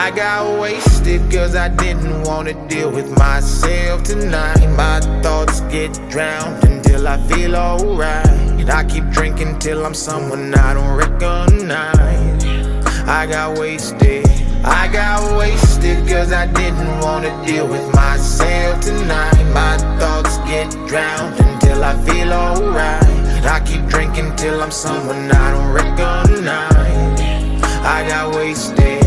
I got wasted cause I didn't wanna deal with myself tonight. My thoughts get drowned until I feel alright. I keep drinking till I'm someone I don't recognize. I got wasted cause I didn't wanna deal with myself tonight. My thoughts get drowned until I feel alright. I keep drinking till I'm someone I don't recognize. I got wasted.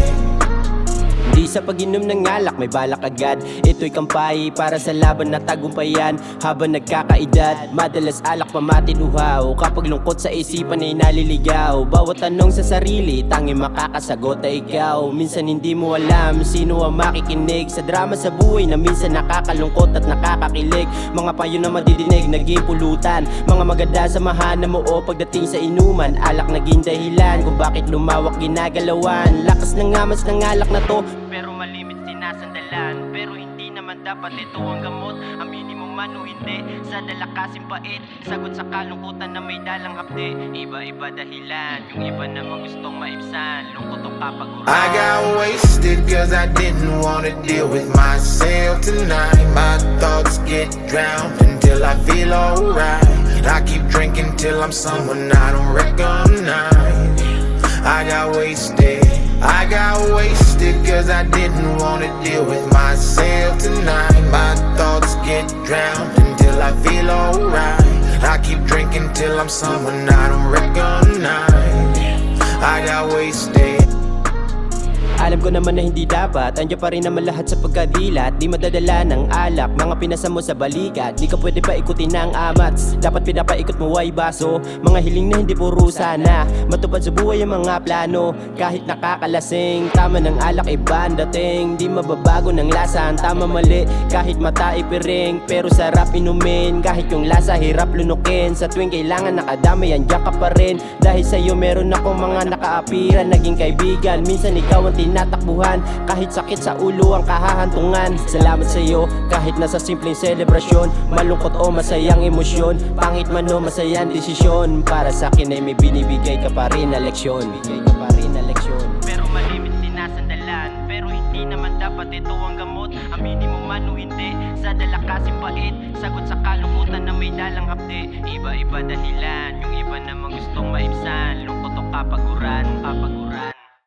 Di sa pag-inom ng alak may balak agad. Ito'y kampay para sa laban na tagumpayan. Habang nagkakaedad, madalas alak pamatin uhaw. Kapag lungkot sa isipan ay naliligaw. Bawat tanong sa sarili, tanging makakasagot ay ikaw. Minsan hindi mo alam sino ang makikinig sa drama sa buhay na minsan nakakalungkot at nakakakilig. Mga payo na madidinig, naging pulutan. Mga maganda samahan na mo o pagdating sa inuman. Alak naging dahilan kung bakit lumawak ginagalawan. Lakas ng amas ng alak na to, pero malimit sinasandalan. Pero hindi naman dapat ito ang gamot. Ang minimum man o hindi, sa dalakasin pait. Sagot sa kalungkutan na may dalang hapde. Iba-iba dahilan, yung iba naman gustong maibsan. Lungkot o kapaguran. I got wasted cause I didn't wanna deal with myself tonight. My thoughts get drowned until I feel alright. I keep drinking till I'm someone I don't recognize. I got wasted cause I didn't wanna deal with myself tonight. My thoughts get drowned until I feel alright. I keep drinking till I'm someone I don't recognize. I got wasted. Alam ko naman na hindi dapat, andiyan pa rin naman lahat sa pagkadilat. Di madadala ng alak, mga pinasa mo sa balikat. Di ka pwede pa ikutin ng amats, dapat pinapaikot mo ay baso. Mga hiling na hindi puro sana, matupad sa buhay ang mga plano. Kahit nakakalasing, tama ng alak iba ang dating. Di mababago ng lasa, ang tama mali, kahit mata ipiring. Pero sarap inumin, kahit yung lasa hirap lunukin. Sa tuwing kailangan nakadamay, andiyan ka pa rin. Dahil sa'yo meron akong mga nakaapiran, naging kaibigan. Minsan ikaw ang tinatakbuhan, kahit sakit sa ulo ang kahahantungan. Salamat sa iyo, kahit nasa simpleng selebrasyon, malungkot o masayang emosyon, pangit man o masayang desisyon, para sa akin ay may binibigay ka pa rin na leksyon. Pero malimit sinasandalan, pero hindi naman dapat ito ang gamot. Ang minimum man o hindi, sa dalakasin pait. Sagot sa kalungkutan na may dalang hapde. Iba-iba dahilan, yung iba naman gustong maibsan. Lungkot o kapaguran.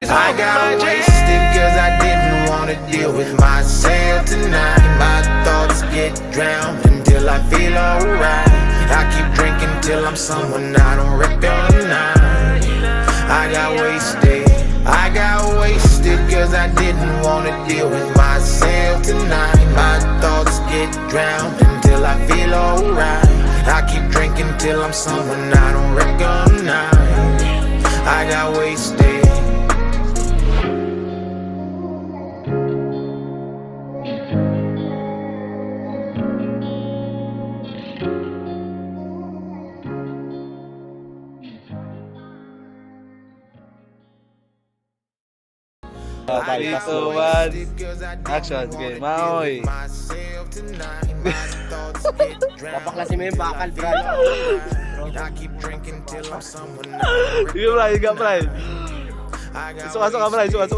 I got wasted cause I didn't wanna deal with myself tonight. My thoughts get drowned until I feel alright. I keep drinking till I'm someone I don't recognize. I got wasted cause I didn't wanna deal with myself tonight. My thoughts get drowned until I feel alright. I keep drinking till I'm someone I don't recognize. I got wasted. Three, two, one. Action, game. Maoy. Papaklasin mo yung bakal, bro. Sige, Bray. Sige, Bray. Suka, Bray. Suka. Sige,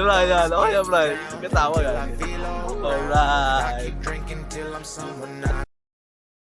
Bray. Yan. Okay, Bray. Katawa yan. Alright.